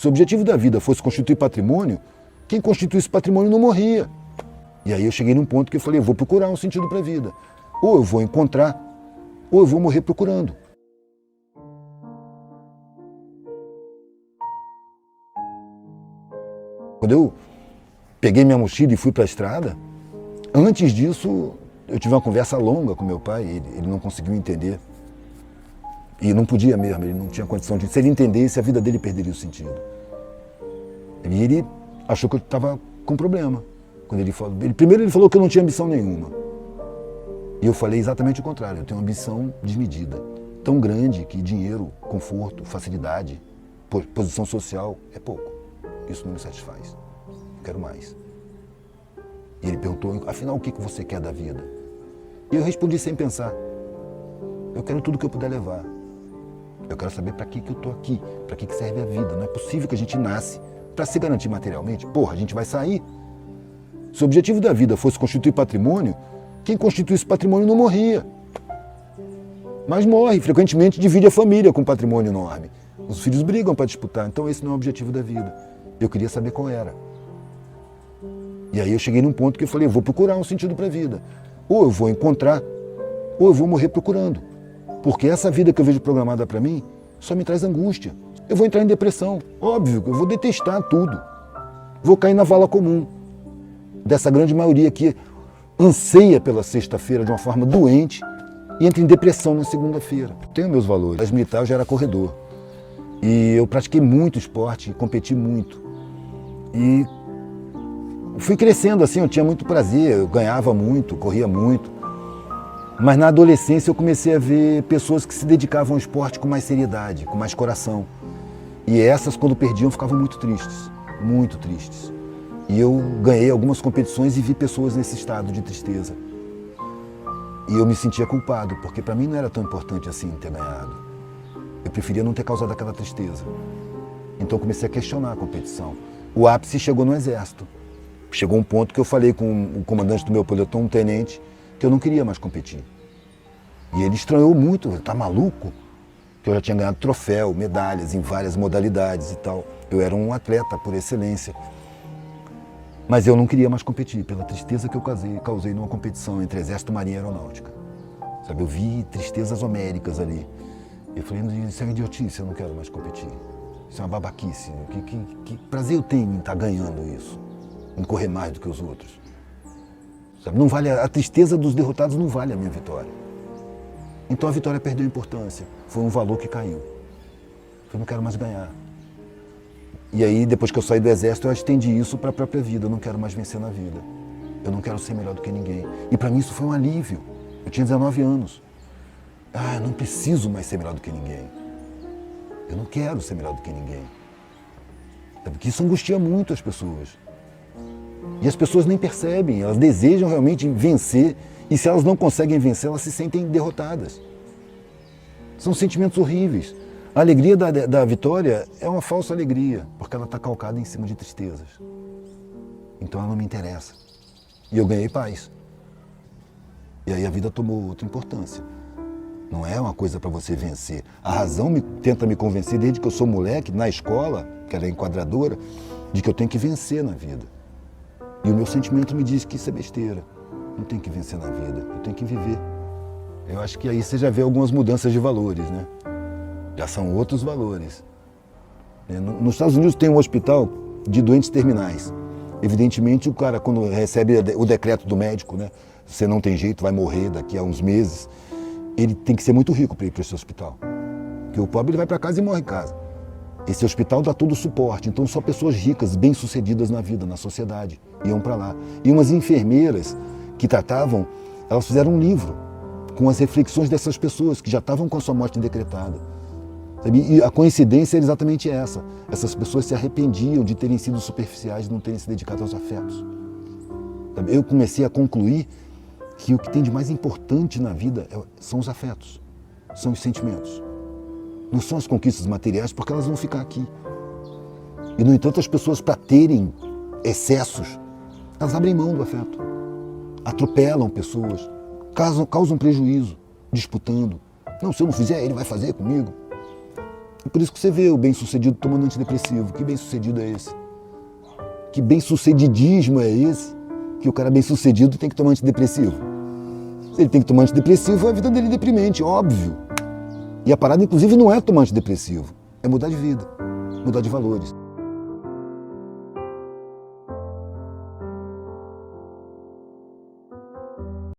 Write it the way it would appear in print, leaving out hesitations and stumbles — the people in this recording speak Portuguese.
Se o objetivo da vida fosse constituir patrimônio, quem constituísse patrimônio não morria. E aí eu cheguei num ponto que eu falei, eu vou procurar um sentido para a vida. Ou eu vou encontrar, ou eu vou morrer procurando. Quando eu peguei minha mochila e fui para a estrada, antes disso eu tive uma conversa longa com meu pai, ele não conseguiu entender. E não podia mesmo, ele não tinha condição de... Se ele entendesse, a vida dele perderia o sentido. E ele achou que eu estava com problema. Quando ele falou, primeiro ele falou que eu não tinha ambição nenhuma. E eu falei exatamente o contrário, eu tenho uma ambição desmedida. Tão grande que dinheiro, conforto, facilidade, posição social é pouco. Isso não me satisfaz. Eu quero mais. E ele perguntou, afinal, o que você quer da vida? E eu respondi sem pensar. Eu quero tudo que eu puder levar. Eu quero saber para que eu estou aqui, para que serve a vida. Não é possível que a gente nasce para se garantir materialmente. Porra, a gente vai sair. Se o objetivo da vida fosse constituir patrimônio, quem constituísse patrimônio não morria. Mas morre, frequentemente divide a família com patrimônio enorme. Os filhos brigam para disputar, então esse não é o objetivo da vida. Eu queria saber qual era. E aí eu cheguei num ponto que eu falei, eu vou procurar um sentido para a vida. Ou eu vou encontrar, ou eu vou morrer procurando. Porque essa vida que eu vejo programada para mim só me traz angústia. Eu vou entrar em depressão, óbvio, eu vou detestar tudo. Vou cair na vala comum dessa grande maioria que anseia pela sexta-feira de uma forma doente e entra em depressão na segunda-feira. Tenho meus valores. Nas militares eu já era corredor. E eu pratiquei muito esporte, competi muito. E fui crescendo assim, eu tinha muito prazer, eu ganhava muito, corria muito. Mas na adolescência eu comecei a ver pessoas que se dedicavam ao esporte com mais seriedade, com mais coração. E essas, quando perdiam, ficavam muito tristes, muito tristes. E eu ganhei algumas competições e vi pessoas nesse estado de tristeza. E eu me sentia culpado, porque para mim não era tão importante assim ter ganhado. Eu preferia não ter causado aquela tristeza. Então eu comecei a questionar a competição. O ápice chegou no Exército. Chegou um ponto que eu falei com o comandante do meu pelotão, um tenente, que eu não queria mais competir. E ele estranhou muito, tá maluco? Que eu já tinha ganhado troféu, medalhas em várias modalidades e tal. Eu era um atleta por excelência. Mas eu não queria mais competir, pela tristeza que eu causei numa competição entre Exército, Marinha e Aeronáutica. Sabe, eu vi tristezas homéricas ali. Eu falei, isso é uma idiotice, eu não quero mais competir. Isso é uma babaquice. Que prazer eu tenho em estar ganhando isso, em correr mais do que os outros. Sabe, não vale, a tristeza dos derrotados não vale a minha vitória. Então a vitória perdeu importância, foi um valor que caiu. Eu não quero mais ganhar. E aí, depois que eu saí do Exército, eu estendi isso para a própria vida. Eu não quero mais vencer na vida. Eu não quero ser melhor do que ninguém. E para mim isso foi um alívio. Eu tinha 19 anos. Eu não preciso mais ser melhor do que ninguém. Eu não quero ser melhor do que ninguém. Porque isso angustia muito as pessoas. E as pessoas nem percebem, elas desejam realmente vencer. E se elas não conseguem vencer, elas se sentem derrotadas. São sentimentos horríveis. A alegria da vitória é uma falsa alegria, porque ela está calcada em cima de tristezas. Então ela não me interessa. E eu ganhei paz. E aí a vida tomou outra importância. Não é uma coisa para você vencer. A razão tenta me convencer, desde que eu sou moleque, na escola, que era enquadradora, de que eu tenho que vencer na vida. E o meu sentimento me diz que isso é besteira. Não tem que vencer na vida, eu tenho que viver. Eu acho que aí você já vê algumas mudanças de valores, né? Já são outros valores. Nos Estados Unidos tem um hospital de doentes terminais. Evidentemente, o cara, quando recebe o decreto do médico, né? Você não tem jeito, vai morrer daqui a uns meses, ele tem que ser muito rico para ir para esse hospital. Porque o pobre ele vai para casa e morre em casa. Esse hospital dá todo o suporte, então só pessoas ricas, bem-sucedidas na vida, na sociedade, iam para lá. E umas enfermeiras que tratavam, elas fizeram um livro com as reflexões dessas pessoas que já estavam com a sua morte decretada. E a coincidência é exatamente essa. Essas pessoas se arrependiam de terem sido superficiais, de não terem se dedicado aos afetos. Eu comecei a concluir que o que tem de mais importante na vida são os afetos, são os sentimentos. Não são as conquistas materiais, porque elas vão ficar aqui. E, no entanto, as pessoas, para terem excessos, elas abrem mão do afeto. Atropelam pessoas, causam prejuízo, disputando. Não, se eu não fizer, ele vai fazer comigo. É por isso que você vê o bem-sucedido tomando antidepressivo. Que bem-sucedido é esse? Que bem-sucedidismo é esse? Que o cara bem-sucedido tem que tomar antidepressivo. Se ele tem que tomar antidepressivo, a vida dele é deprimente, óbvio. E a parada, inclusive, não é tomar antidepressivo. É mudar de vida, mudar de valores.